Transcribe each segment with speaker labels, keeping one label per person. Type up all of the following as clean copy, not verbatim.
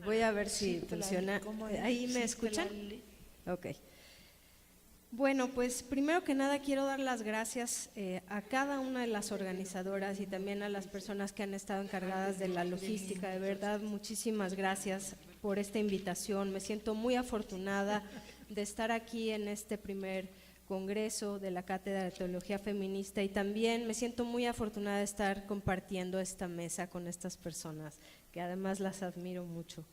Speaker 1: Voy a ver si funciona. ¿Ahí me escuchan? Ok. Bueno, pues primero que nada quiero dar las gracias a cada una de las organizadoras y también a las personas que han estado encargadas de la logística. De verdad, muchísimas gracias por esta invitación. Me siento muy afortunada de estar aquí en este primer congreso de la Cátedra de Teología Feminista y también me siento muy afortunada de estar compartiendo esta mesa con estas personas, que además las admiro mucho.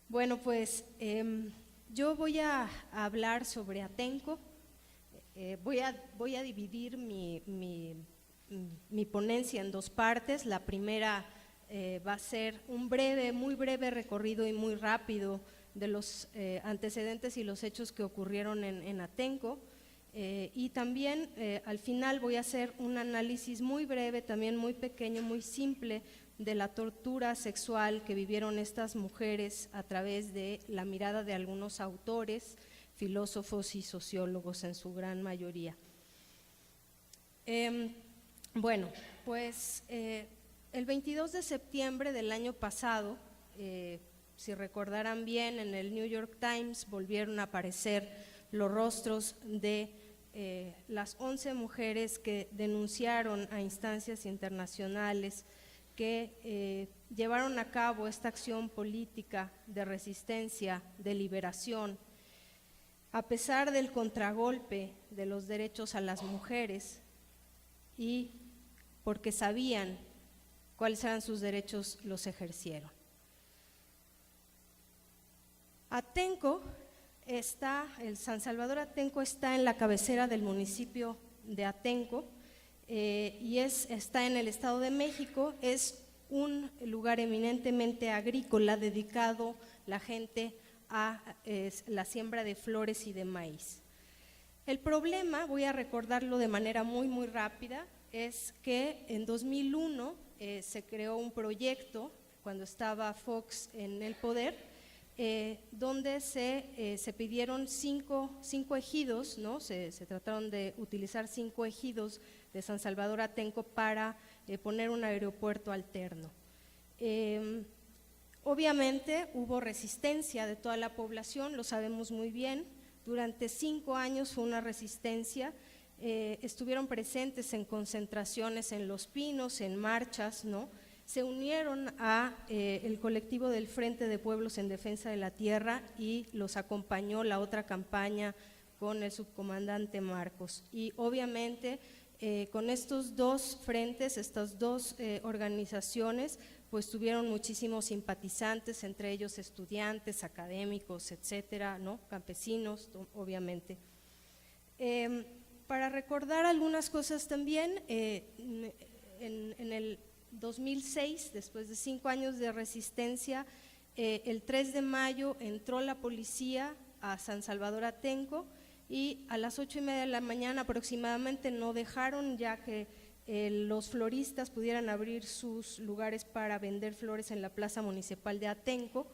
Speaker 1: Bueno, pues yo voy a hablar sobre Atenco. Voy a dividir mi ponencia en dos partes. La primera va a ser un muy breve recorrido y muy rápido de los antecedentes y los hechos que ocurrieron en Atenco. Y también al final voy a hacer un análisis muy breve, también muy pequeño, muy simple, de la tortura sexual que vivieron estas mujeres a través de la mirada de algunos autores, filósofos y sociólogos en su gran mayoría. Bueno, pues el 22 de septiembre del año pasado, si recordarán bien, en el New York Times volvieron a aparecer los rostros de las 11 mujeres que denunciaron a instancias internacionales que llevaron a cabo esta acción política de resistencia, de liberación, a pesar del contragolpe de los derechos a las mujeres y porque sabían cuáles eran sus derechos, los ejercieron. Atenco el San Salvador Atenco está en la cabecera del municipio de Atenco y está en el Estado de México. Es un lugar eminentemente agrícola dedicado la gente a la siembra de flores y de maíz. El problema, voy a recordarlo de manera muy rápida, es que en 2001 se creó un proyecto, cuando estaba Fox en el poder, donde se pidieron cinco ejidos, ¿no? Se trataron de utilizar 5 ejidos de San Salvador Atenco para poner un aeropuerto alterno. Obviamente hubo resistencia de toda la población, lo sabemos muy bien. Durante 5 años fue una resistencia, estuvieron presentes en concentraciones en Los Pinos, en marchas, ¿no? Se unieron a el colectivo del Frente de Pueblos en Defensa de la Tierra y los acompañó la otra campaña con el subcomandante Marcos. Y obviamente con estos dos frentes, estas dos organizaciones, pues tuvieron muchísimos simpatizantes, entre ellos estudiantes, académicos, etcétera, ¿no? Campesinos, obviamente. Para recordar algunas cosas también, en el 2006, después de 5 años de resistencia, el 3 de mayo entró la policía a San Salvador Atenco y a las 8:30 de la mañana aproximadamente no dejaron ya que los floristas pudieran abrir sus lugares para vender flores en la plaza municipal de Atenco,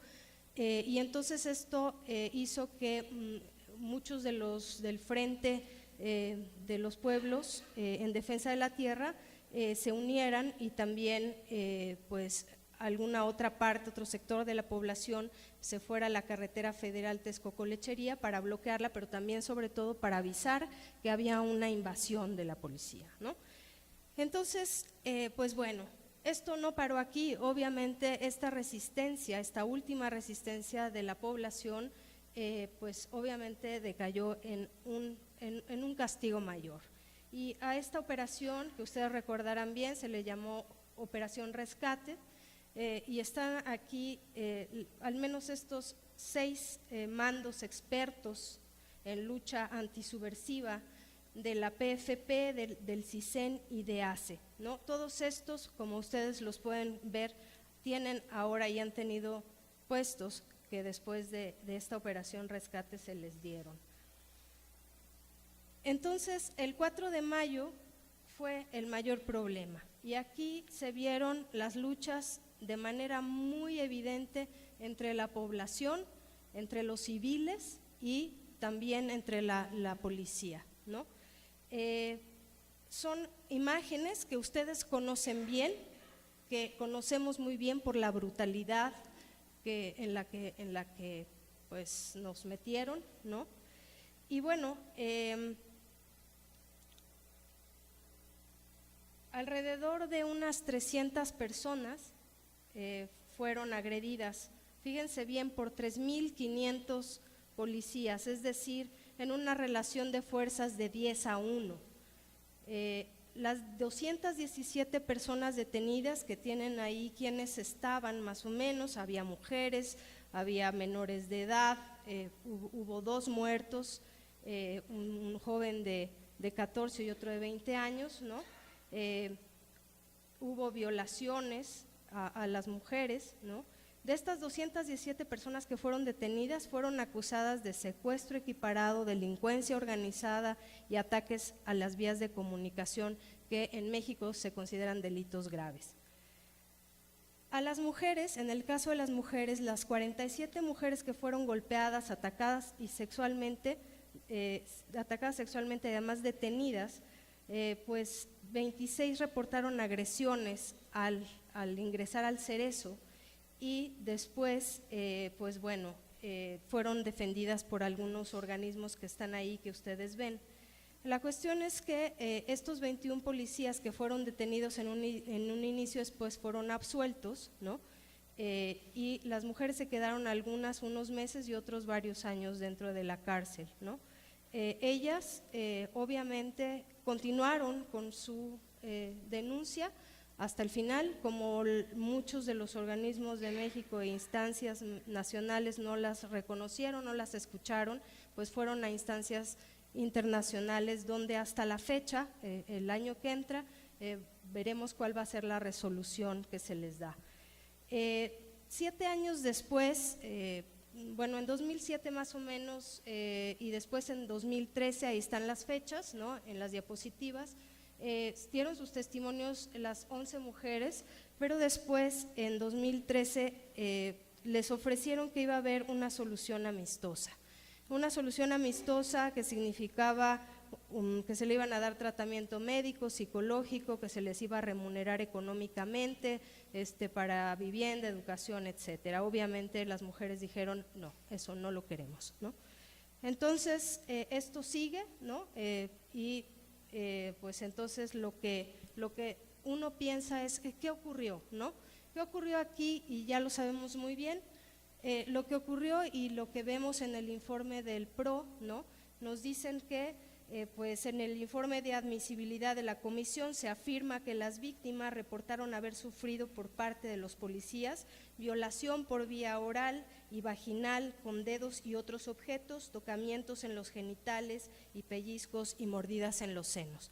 Speaker 1: y entonces esto hizo que muchos del Frente de los Pueblos en Defensa de la Tierra se unieran y también pues alguna otra parte, otro sector de la población se fuera a la carretera federal Texcoco-Lechería para bloquearla, pero también sobre todo para avisar que había una invasión de la policía, ¿no? Entonces, pues bueno, esto no paró aquí. Obviamente esta resistencia, esta última resistencia de la población, pues obviamente decayó en un castigo mayor. Y a esta operación, que ustedes recordarán bien, se le llamó Operación Rescate, y están aquí al menos estos 6 mandos expertos en lucha antisubversiva de la PFP, del CISEN y de ACE, ¿no? Todos estos, como ustedes los pueden ver, tienen ahora y han tenido puestos que después de esta Operación Rescate se les dieron. Entonces, el 4 de mayo fue el mayor problema y aquí se vieron las luchas de manera muy evidente entre la población, entre los civiles y también entre la policía, ¿no? Son imágenes que ustedes conocen bien, que conocemos muy bien por la brutalidad en la que pues nos metieron, ¿no? Y bueno, alrededor de unas 300 personas fueron agredidas, fíjense bien, por 3,500 policías, es decir, en una relación de fuerzas de 10-1. Las 217 personas detenidas que tienen ahí, quienes estaban más o menos, había mujeres, había menores de edad, hubo 2 muertos, un joven de 14 y otro de 20 años, ¿no? Hubo violaciones a las mujeres, ¿no? De estas 217 personas que fueron detenidas, fueron acusadas de secuestro equiparado, delincuencia organizada y ataques a las vías de comunicación, que en México se consideran delitos graves. A las mujeres, en el caso de las mujeres, las 47 mujeres que fueron golpeadas, atacadas sexualmente y además detenidas, pues 26 reportaron agresiones al ingresar al Cerezo, y después, pues bueno, fueron defendidas por algunos organismos que están ahí, que ustedes ven. La cuestión es que estos 21 policías que fueron detenidos en un inicio, después fueron absueltos, ¿no? Y las mujeres se quedaron algunas unos meses y otros varios años dentro de la cárcel, ¿no? Ellas obviamente continuaron con su denuncia hasta el final, como muchos de los organismos de México e instancias nacionales no las reconocieron, no las escucharon, pues fueron a instancias internacionales donde hasta la fecha, el año que entra, veremos cuál va a ser la resolución que se les da. 7 años después, bueno, en 2007 más o menos, y después en 2013, ahí están las fechas, ¿no? En las diapositivas, dieron sus testimonios las 11 mujeres, pero después en 2013 les ofrecieron que iba a haber una solución amistosa. Una solución amistosa que significaba que se le iban a dar tratamiento médico, psicológico, que se les iba a remunerar económicamente, para vivienda, educación, etcétera. Obviamente las mujeres dijeron, no, eso no lo queremos, ¿no? Entonces, esto sigue, ¿no? Pues entonces lo que uno piensa es, ¿qué ocurrió, no? ¿Qué ocurrió aquí? Y ya lo sabemos muy bien. Lo que ocurrió y lo que vemos en el informe del PRO, ¿no? Nos dicen que pues en el informe de admisibilidad de la comisión se afirma que las víctimas reportaron haber sufrido por parte de los policías violación por vía oral y vaginal con dedos y otros objetos, tocamientos en los genitales y pellizcos y mordidas en los senos.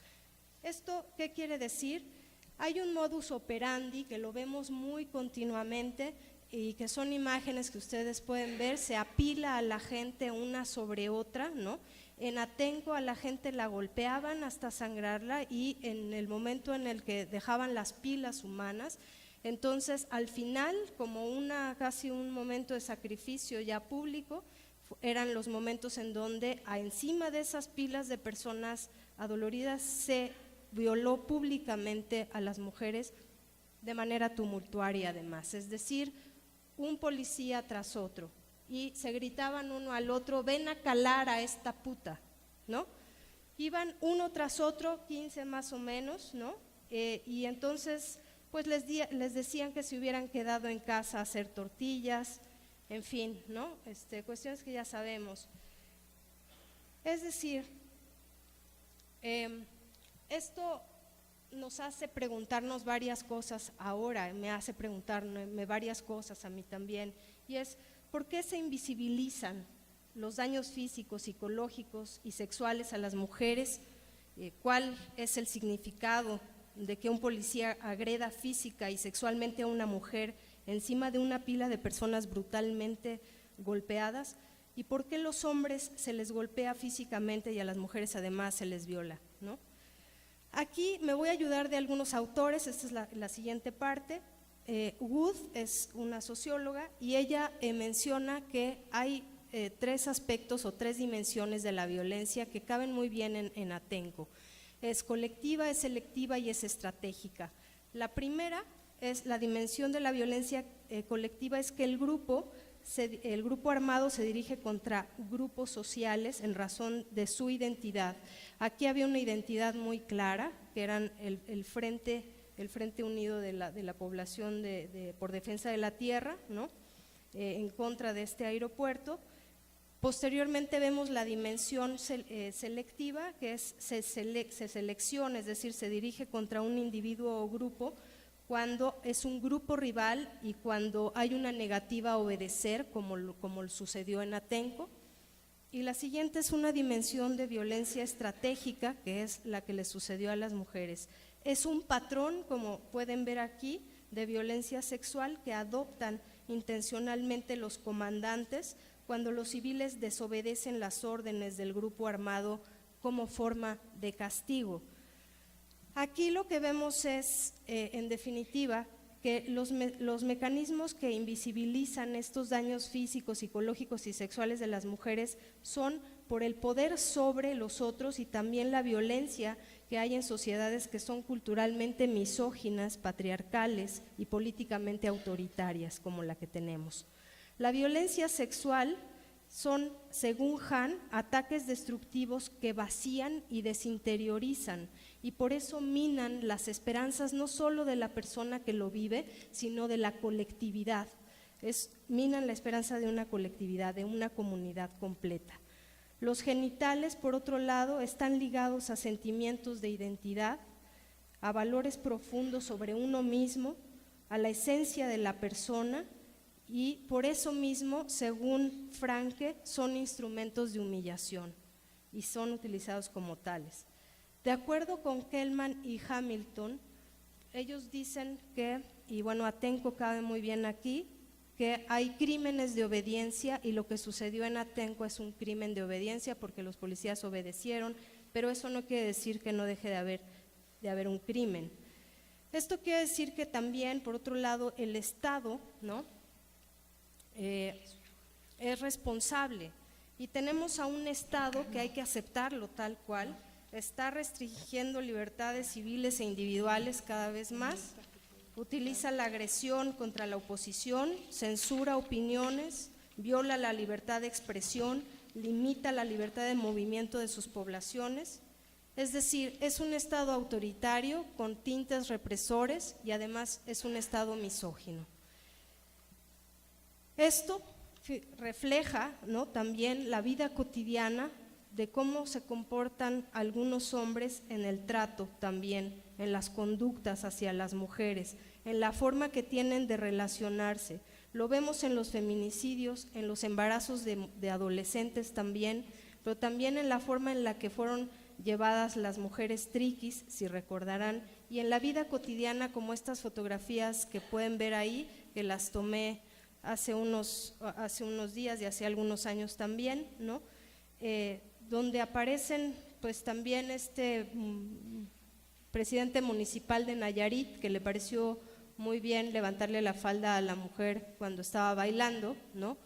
Speaker 1: ¿Esto qué quiere decir? Hay un modus operandi que lo vemos muy continuamente y que son imágenes que ustedes pueden ver, se apila a la gente una sobre otra, ¿no? En Atenco a la gente la golpeaban hasta sangrarla, y en el momento en el que dejaban las pilas humanas, entonces al final, como casi un momento de sacrificio ya público, eran los momentos en donde encima de esas pilas de personas adoloridas se violó públicamente a las mujeres de manera tumultuaria además, es decir, un policía tras otro, y se gritaban uno al otro, ven a calar a esta puta, ¿no? Iban uno tras otro, 15 más o menos, ¿no? Y entonces pues les decían que se hubieran quedado en casa a hacer tortillas, en fin, ¿no? Cuestiones que ya sabemos. Es decir, esto nos hace preguntarnos varias cosas ahora, me hace preguntarme varias cosas a mí también, y es, ¿por qué se invisibilizan los daños físicos, psicológicos y sexuales a las mujeres? ¿Cuál es el significado de que un policía agreda física y sexualmente a una mujer encima de una pila de personas brutalmente golpeadas? ¿Y por qué los hombres se les golpea físicamente y a las mujeres además se les viola, ¿no? Aquí me voy a ayudar de algunos autores, esta es la siguiente parte. Wood es una socióloga y ella menciona que hay 3 aspectos o 3 dimensiones de la violencia que caben muy bien en Atenco. Es colectiva, es selectiva y es estratégica. La primera es la dimensión de la violencia colectiva, es que el grupo armado se dirige contra grupos sociales en razón de su identidad. Aquí había una identidad muy clara, que eran el Frente Unido de la población por defensa de la tierra, ¿no? En contra de este aeropuerto. Posteriormente vemos la dimensión selectiva, que se selecciona, es decir, se dirige contra un individuo o grupo cuando es un grupo rival y cuando hay una negativa a obedecer, como sucedió en Atenco. Y la siguiente es una dimensión de violencia estratégica, que es la que le sucedió a las mujeres. Es un patrón, como pueden ver aquí, de violencia sexual que adoptan intencionalmente los comandantes cuando los civiles desobedecen las órdenes del grupo armado como forma de castigo. Aquí lo que vemos es, en definitiva, que los mecanismos que invisibilizan estos daños físicos, psicológicos y sexuales de las mujeres son por el poder sobre los otros y también la violencia que hay en sociedades que son culturalmente misóginas, patriarcales y políticamente autoritarias, como la que tenemos. La violencia sexual son, según Han, ataques destructivos que vacían y desinteriorizan, y por eso minan las esperanzas no solo de la persona que lo vive, sino de la colectividad. Minan la esperanza de una colectividad, de una comunidad completa. Los genitales, por otro lado, están ligados a sentimientos de identidad, a valores profundos sobre uno mismo, a la esencia de la persona, y por eso mismo, según Franke, son instrumentos de humillación y son utilizados como tales. De acuerdo con Kellman y Hamilton, ellos dicen que, y bueno, Atenco cabe muy bien aquí, que hay crímenes de obediencia y lo que sucedió en Atenco es un crimen de obediencia porque los policías obedecieron, pero eso no quiere decir que no deje de haber un crimen. Esto quiere decir que también, por otro lado, el Estado, ¿no?, es responsable, y tenemos a un Estado que hay que aceptarlo tal cual, está restringiendo libertades civiles e individuales cada vez más, utiliza la agresión contra la oposición, censura opiniones, viola la libertad de expresión, limita la libertad de movimiento de sus poblaciones. Es decir, es un Estado autoritario con tintes represores y además es un Estado misógino. Esto refleja, ¿no?, también la vida cotidiana de cómo se comportan algunos hombres en el trato también, en las conductas hacia las mujeres, en la forma que tienen de relacionarse. Lo vemos en los feminicidios, en los embarazos de adolescentes también, pero también en la forma en la que fueron llevadas las mujeres triquis, si recordarán, y en la vida cotidiana, como estas fotografías que pueden ver ahí, que las tomé hace unos días y hace algunos años también, ¿no?, donde aparecen pues también presidente municipal de Nayarit, que le pareció muy bien levantarle la falda a la mujer cuando estaba bailando, ¿no?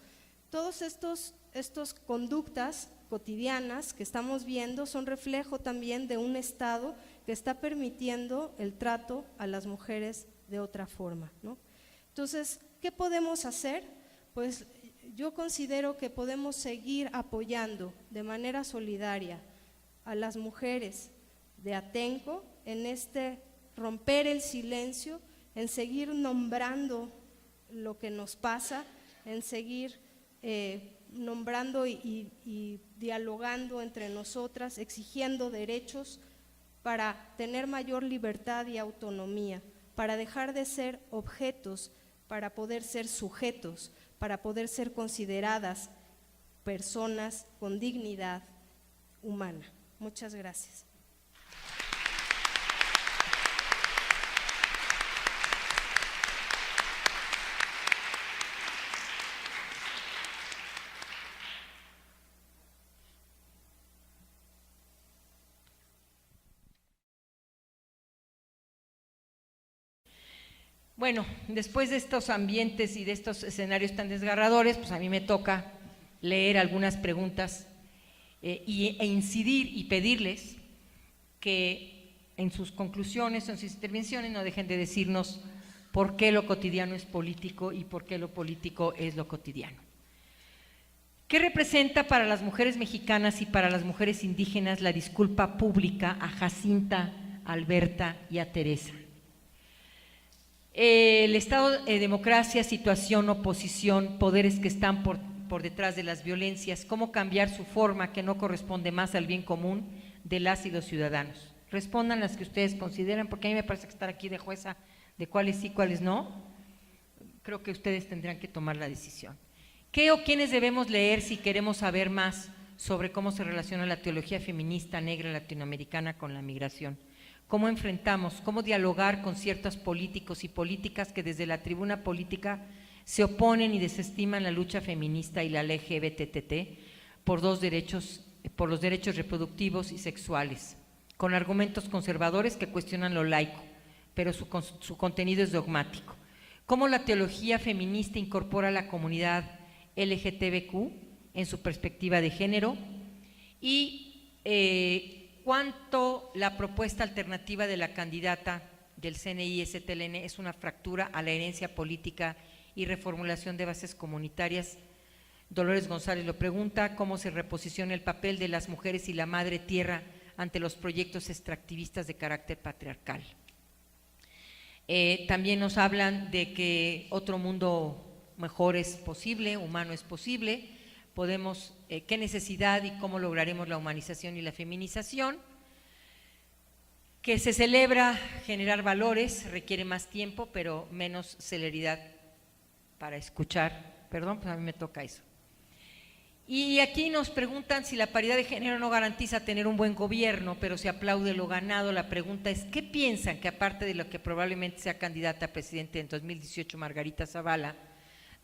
Speaker 1: Todos estos conductas cotidianas que estamos viendo son reflejo también de un Estado que está permitiendo el trato a las mujeres de otra forma, ¿no? Entonces, ¿qué podemos hacer? Pues yo considero que podemos seguir apoyando de manera solidaria a las mujeres de Atenco en romper el silencio, en seguir nombrando lo que nos pasa, en seguir nombrando y dialogando entre nosotras, exigiendo derechos para tener mayor libertad y autonomía, para dejar de ser objetos, para poder ser sujetos, para poder ser consideradas personas con dignidad humana. Muchas gracias.
Speaker 2: Bueno, después de estos ambientes y de estos escenarios tan desgarradores, pues a mí me toca leer algunas preguntas e incidir y pedirles que en sus conclusiones o en sus intervenciones no dejen de decirnos por qué lo cotidiano es político y por qué lo político es lo cotidiano. ¿Qué representa para las mujeres mexicanas y para las mujeres indígenas la disculpa pública a Jacinta, a Alberta y a Teresa? El Estado de democracia, situación, oposición, poderes que están por detrás de las violencias, cómo cambiar su forma que no corresponde más al bien común de las y los ciudadanos. Respondan las que ustedes consideran, porque a mí me parece que estar aquí de jueza de cuáles sí, cuáles no, creo que ustedes tendrán que tomar la decisión. ¿Qué o quiénes debemos leer si queremos saber más sobre cómo se relaciona la teología feminista negra latinoamericana con la migración? ¿Cómo enfrentamos, cómo dialogar con ciertos políticos y políticas que desde la tribuna política se oponen y desestiman la lucha feminista y la LGBTT por los derechos reproductivos y sexuales, con argumentos conservadores que cuestionan lo laico, pero su contenido es dogmático? ¿Cómo la teología feminista incorpora a la comunidad LGTBQ en su perspectiva de género? Y cuánto la propuesta alternativa de la candidata del CNI-STLN es una fractura a la herencia política y reformulación de bases comunitarias. Dolores González lo pregunta, ¿cómo se reposiciona el papel de las mujeres y la madre tierra ante los proyectos extractivistas de carácter patriarcal? También nos hablan de que otro mundo mejor es posible, humano es posible. Podemos, qué necesidad y cómo lograremos la humanización y la feminización. Que se celebra generar valores, requiere más tiempo, pero menos celeridad para escuchar. Perdón, pues a mí me toca eso. Y aquí nos preguntan si la paridad de género no garantiza tener un buen gobierno, pero se aplaude lo ganado. La pregunta es, ¿qué piensan que aparte de lo que probablemente sea candidata a presidente en 2018, Margarita Zavala,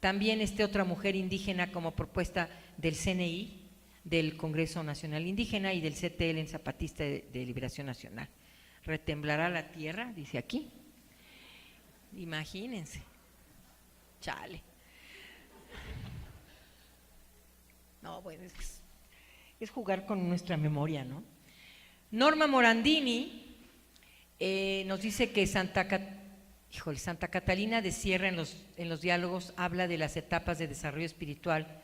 Speaker 2: también esté otra mujer indígena como propuesta del CNI, del Congreso Nacional Indígena y del CTL en Zapatista de Liberación Nacional? ¿Retemblará la tierra? Dice aquí. Imagínense. Chale. No, bueno, es jugar con nuestra memoria, ¿no? Norma Morandini nos dice que Santa Catalina de Sierra en los diálogos habla de las etapas de desarrollo espiritual.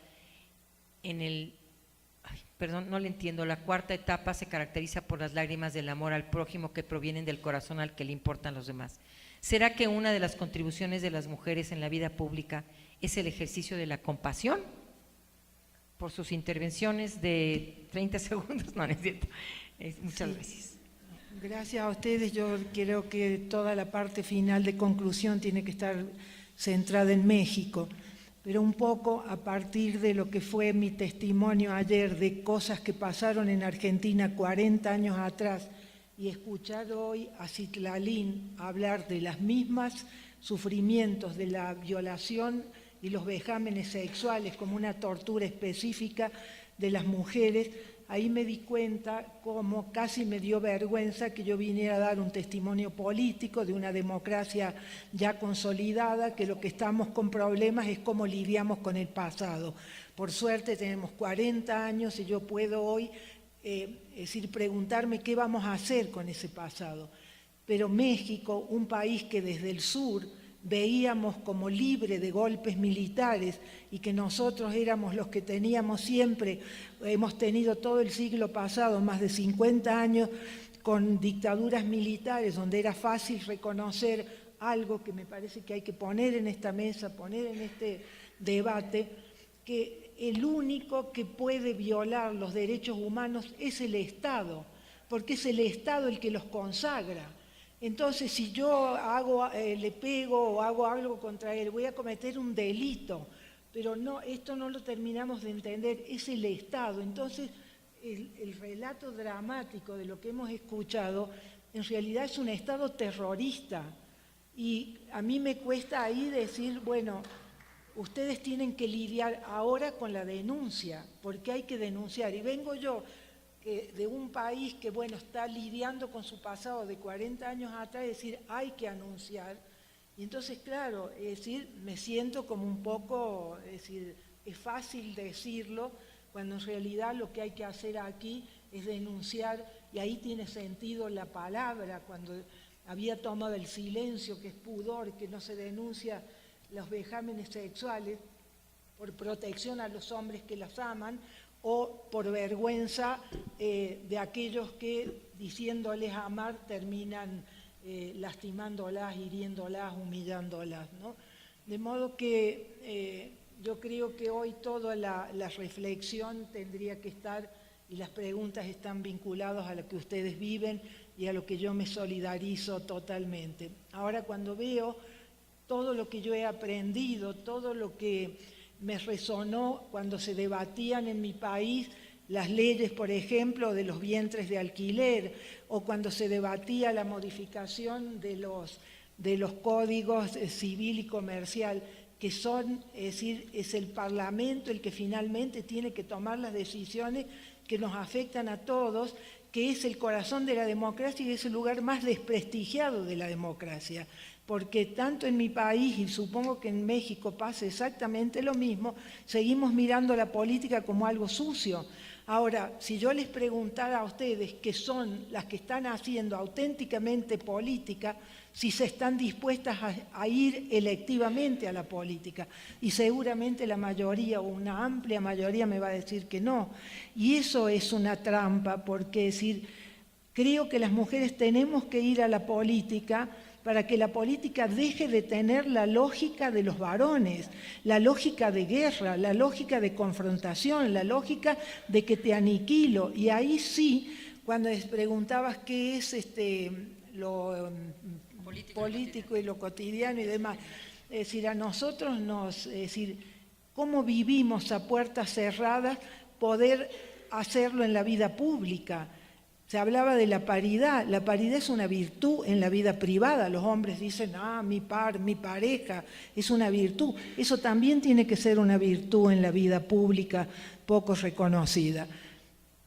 Speaker 2: Perdón, no le entiendo. La cuarta etapa se caracteriza por las lágrimas del amor al prójimo que provienen del corazón al que le importan los demás. ¿Será que una de las contribuciones de las mujeres en la vida pública es el ejercicio de la compasión? Por sus intervenciones de 30 segundos, no es cierto. Muchas gracias.
Speaker 3: Gracias a ustedes. Yo creo que toda la parte final de conclusión tiene que estar centrada en México, pero un poco a partir de lo que fue mi testimonio ayer de cosas que pasaron en Argentina 40 años atrás y escuchar hoy a Citlalín hablar de las mismas sufrimientos de la violación y los vejámenes sexuales como una tortura específica de las mujeres, ahí me di cuenta cómo casi me dio vergüenza que yo viniera a dar un testimonio político de una democracia ya consolidada, que lo que estamos con problemas es cómo lidiamos con el pasado. Por suerte tenemos 40 años y yo puedo hoy preguntarme qué vamos a hacer con ese pasado. Pero México, un país que desde el sur veíamos como libre de golpes militares y que nosotros éramos los que teníamos siempre, hemos tenido todo el siglo pasado, más de 50 años con dictaduras militares donde era fácil reconocer algo que me parece que hay que poner en esta mesa, poner en este debate, que el único que puede violar los derechos humanos es el Estado, porque es el Estado el que los consagra. Entonces, si yo le pego o hago algo contra él, voy a cometer un delito, pero no, esto no lo terminamos de entender, es el Estado. Entonces, el relato dramático de lo que hemos escuchado, en realidad es un Estado terrorista. Y a mí me cuesta ahí decir, bueno, ustedes tienen que lidiar ahora con la denuncia, porque hay que denunciar. Y vengo yo de un país que, bueno, está lidiando con su pasado de 40 años atrás, es decir, hay que anunciar. Y entonces, claro, es decir, me siento como un poco, es decir, es fácil decirlo, cuando en realidad lo que hay que hacer aquí es denunciar, y ahí tiene sentido la palabra, cuando había tomado el silencio, que es pudor, que no se denuncia los vejámenes sexuales por protección a los hombres que las aman o por vergüenza de aquellos que, diciéndoles amar, terminan lastimándolas, hiriéndolas, humillándolas, ¿no? De modo que yo creo que hoy toda la reflexión tendría que estar, y las preguntas están vinculadas a lo que ustedes viven y a lo que yo me solidarizo totalmente. Ahora, cuando veo todo lo que yo he aprendido, todo lo que me resonó cuando se debatían en mi país las leyes, por ejemplo, de los vientres de alquiler, o cuando se debatía la modificación de los códigos civil y comercial, que son, es decir, es el Parlamento el que finalmente tiene que tomar las decisiones que nos afectan a todos, que es el corazón de la democracia y es el lugar más desprestigiado de la democracia. Porque tanto en mi país, y supongo que en México pasa exactamente lo mismo, seguimos mirando la política como algo sucio. Ahora, si yo les preguntara a ustedes, que son las que están haciendo auténticamente política, si se están dispuestas a ir electivamente a la política, y seguramente la mayoría o una amplia mayoría me va a decir que no. Y eso es una trampa, porque decir, creo que las mujeres tenemos que ir a la política para que la política deje de tener la lógica de los varones, la lógica de guerra, la lógica de confrontación, la lógica de que te aniquilo. Y ahí sí, cuando les preguntabas qué es lo político y lo cotidiano y demás, es decir, a nosotros es decir, cómo vivimos a puertas cerradas, poder hacerlo en la vida pública. Se hablaba de la paridad es una virtud en la vida privada, los hombres dicen, mi pareja, es una virtud. Eso también tiene que ser una virtud en la vida pública, poco reconocida.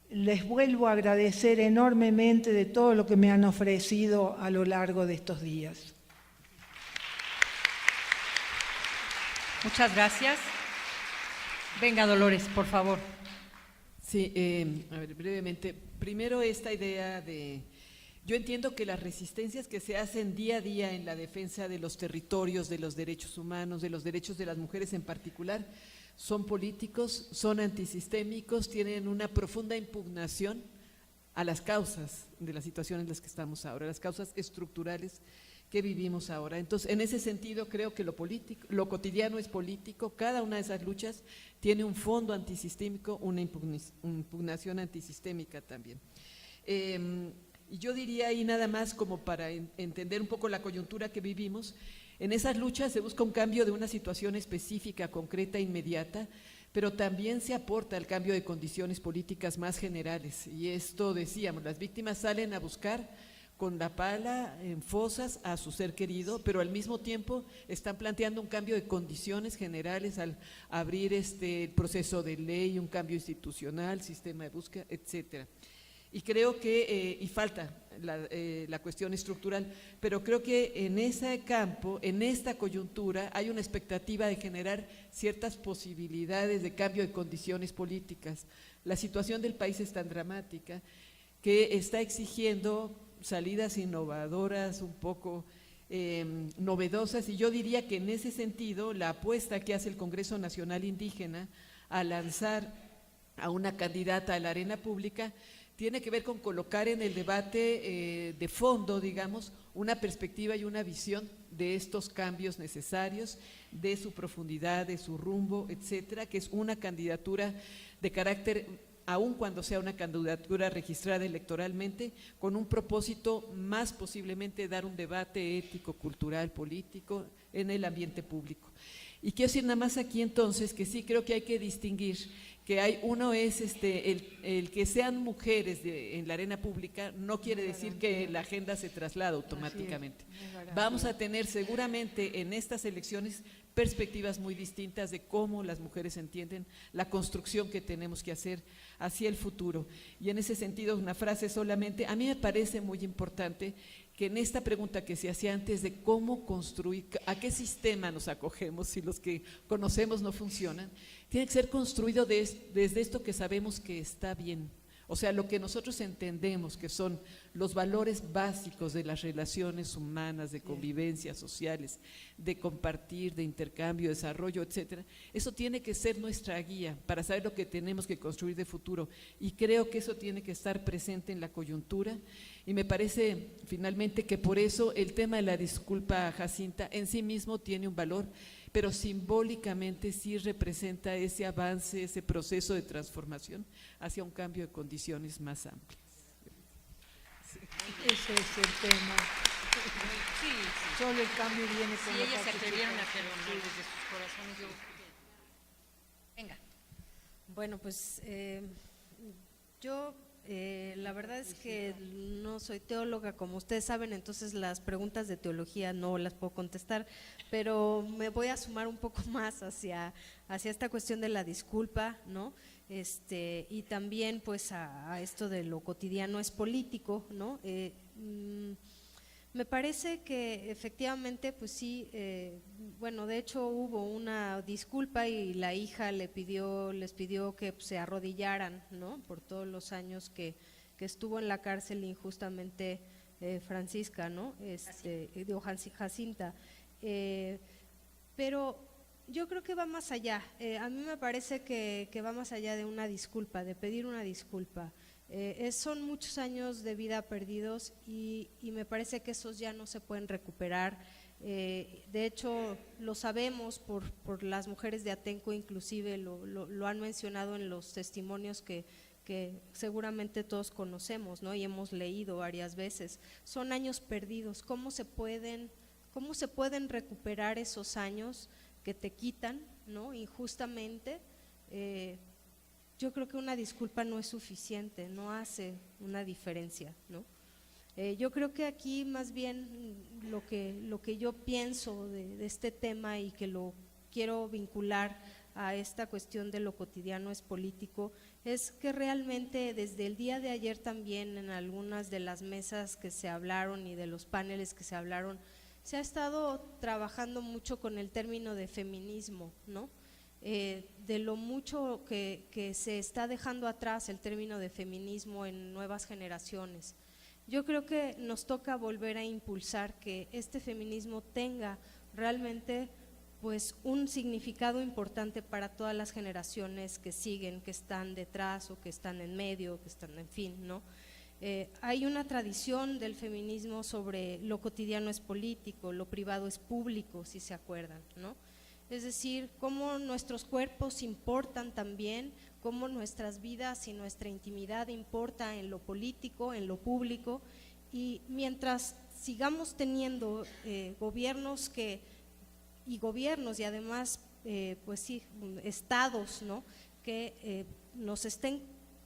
Speaker 3: Les vuelvo a agradecer enormemente de todo lo que me han ofrecido a lo largo de estos días.
Speaker 2: Muchas gracias. Venga, Dolores, por favor.
Speaker 4: Sí, a ver, brevemente. Primero, esta idea de… Yo entiendo que las resistencias que se hacen día a día en la defensa de los territorios, de los derechos humanos, de los derechos de las mujeres en particular, son políticos, son antisistémicos, tienen una profunda impugnación a las causas de la situación en las que estamos ahora, las causas estructurales que vivimos ahora. Entonces, en ese sentido, creo que lo cotidiano es político, cada una de esas luchas tiene un fondo antisistémico, una impugnación antisistémica también. Y yo diría ahí nada más como para entender un poco la coyuntura que vivimos, en esas luchas se busca un cambio de una situación específica, concreta, inmediata, pero también se aporta al cambio de condiciones políticas más generales. Y esto decíamos, las víctimas salen a buscar con la pala en fosas a su ser querido, pero al mismo tiempo están planteando un cambio de condiciones generales al abrir el proceso de ley, un cambio institucional, sistema de búsqueda, etcétera. Y creo que, y falta la cuestión estructural, pero creo que en ese campo, en esta coyuntura, hay una expectativa de generar ciertas posibilidades de cambio de condiciones políticas. La situación del país es tan dramática que está exigiendo salidas innovadoras, un poco novedosas, y yo diría que en ese sentido la apuesta que hace el Congreso Nacional Indígena a lanzar a una candidata a la arena pública tiene que ver con colocar en el debate de fondo, digamos, una perspectiva y una visión de estos cambios necesarios, de su profundidad, de su rumbo, etcétera, que es una candidatura de carácter, aun cuando sea una candidatura registrada electoralmente, con un propósito más posiblemente dar un debate ético, cultural, político en el ambiente público. Y quiero decir nada más aquí entonces que sí creo que hay que distinguir que hay, uno es el que sean mujeres en la arena pública no quiere decir que la agenda se traslada automáticamente. Vamos a tener seguramente en estas elecciones perspectivas muy distintas de cómo las mujeres entienden la construcción que tenemos que hacer hacia el futuro. Y en ese sentido, una frase solamente, a mí me parece muy importante que en esta pregunta que se hacía antes de cómo construir, a qué sistema nos acogemos si los que conocemos no funcionan, tiene que ser construido desde esto que sabemos que está bien, O sea, lo que nosotros entendemos que son los valores básicos de las relaciones humanas, de convivencia sociales, de compartir, de intercambio, desarrollo, etcétera, eso tiene que ser nuestra guía para saber lo que tenemos que construir de futuro. Y creo que eso tiene que estar presente en la coyuntura. Y me parece finalmente que por eso el tema de la disculpa a Jacinta en sí mismo tiene un valor, pero simbólicamente sí representa ese avance, ese proceso de transformación hacia un cambio de condiciones más amplias.
Speaker 3: Ese es el tema.
Speaker 2: Sí,
Speaker 3: Solo el cambio viene con
Speaker 2: si
Speaker 3: la
Speaker 2: ellas se atrevieron a
Speaker 3: participación.
Speaker 2: perdonar desde sus corazones, yo… Venga.
Speaker 1: Bueno, pues yo la verdad es que no soy teóloga, como ustedes saben, entonces las preguntas de teología no las puedo contestar, pero me voy a sumar un poco más hacia esta cuestión de la disculpa, ¿no? Y también pues a esto de lo cotidiano es político, ¿no? Me parece que efectivamente, pues sí, bueno, de hecho hubo una disculpa y la hija les pidió que se arrodillaran, ¿no? Por todos los años que estuvo en la cárcel injustamente Francisca, ¿no? Jacinta. Pero yo creo que va más allá. A mí me parece que va más allá de una disculpa, de pedir una disculpa. Son muchos años de vida perdidos y me parece que esos ya no se pueden recuperar. De hecho, lo sabemos por las mujeres de Atenco, inclusive lo han mencionado en los testimonios que seguramente todos conocemos, ¿no? Y hemos leído varias veces. Son años perdidos. ¿Cómo se pueden recuperar esos años que te quitan, ¿no? Injustamente? Yo creo que una disculpa no es suficiente, no hace una diferencia, ¿no? Yo creo que aquí más bien lo que yo pienso de este tema y que lo quiero vincular a esta cuestión de lo cotidiano es político, es que realmente desde el día de ayer también en algunas de las mesas que se hablaron y de los paneles que se hablaron, se ha estado trabajando mucho con el término de feminismo, ¿no? De lo mucho que se está dejando atrás el término de feminismo en nuevas generaciones. Yo creo que nos toca volver a impulsar que este feminismo tenga realmente pues un significado importante para todas las generaciones que siguen, que están detrás o que están en medio, que están en fin, ¿no? Hay una tradición del feminismo sobre lo cotidiano es político, lo privado es público, si se acuerdan, ¿no? Es decir, cómo nuestros cuerpos importan también, cómo nuestras vidas y nuestra intimidad importa en lo político, en lo público, y mientras sigamos teniendo gobiernos y además pues sí, estados, ¿no? Que nos estén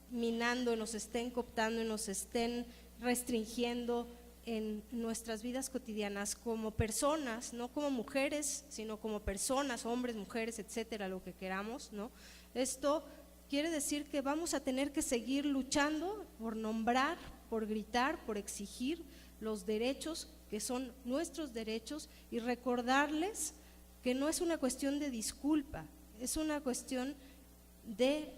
Speaker 1: minando, nos estén cooptando y nos estén restringiendo en nuestras vidas cotidianas como personas, no como mujeres, sino como personas, hombres, mujeres, etcétera, lo que queramos, ¿no? Esto quiere decir que vamos a tener que seguir luchando por nombrar, por gritar, por exigir los derechos que son nuestros derechos y recordarles que no es una cuestión de disculpa, es una cuestión de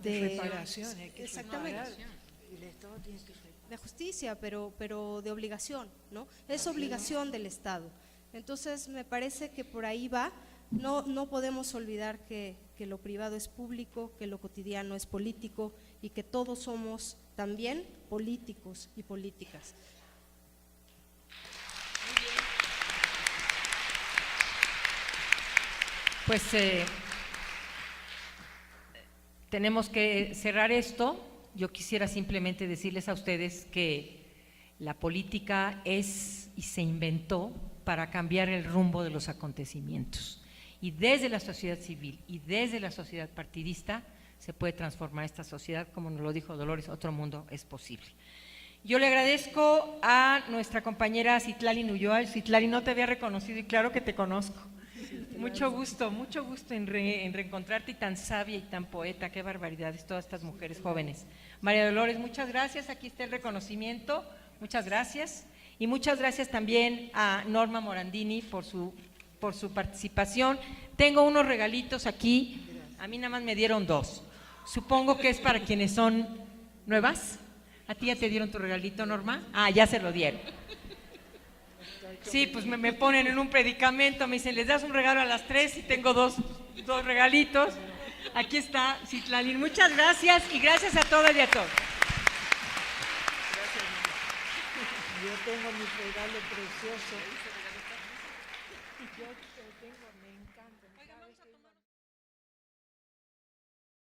Speaker 3: reparación, hay que
Speaker 1: exactamente,
Speaker 3: reparar. El Estado tiene que reparar.
Speaker 1: de justicia, pero de obligación, ¿no? Es obligación del Estado. Entonces me parece que por ahí va. No podemos olvidar que lo privado es público, que lo cotidiano es político y que todos somos también políticos y políticas.
Speaker 2: Pues tenemos que cerrar esto. Yo quisiera simplemente decirles a ustedes que la política es y se inventó para cambiar el rumbo de los acontecimientos. Y desde la sociedad civil y desde la sociedad partidista se puede transformar esta sociedad, como nos lo dijo Dolores, otro mundo es posible. Yo le agradezco a nuestra compañera Citlali Nuyoa. Citlali, no te había reconocido y claro que te conozco. Mucho gusto en reencontrarte, y tan sabia y tan poeta, qué barbaridades, todas estas mujeres jóvenes. María Dolores, muchas gracias, aquí está el reconocimiento, muchas gracias. Y muchas gracias también a Norma Morandini por su participación. Tengo unos regalitos aquí, a mí nada más me dieron 2. Supongo que es para quienes son ¿Nuevas? ¿A ti ya te dieron tu regalito, Norma? Ah, ya se lo dieron. Sí, pues me ponen en un predicamento, me dicen, les das un regalo a las 3 y tengo dos regalitos. Aquí está Citlali. Muchas gracias y gracias a todas y a todos.
Speaker 3: Yo tengo mi regalo precioso. Yo tengo, me encanta.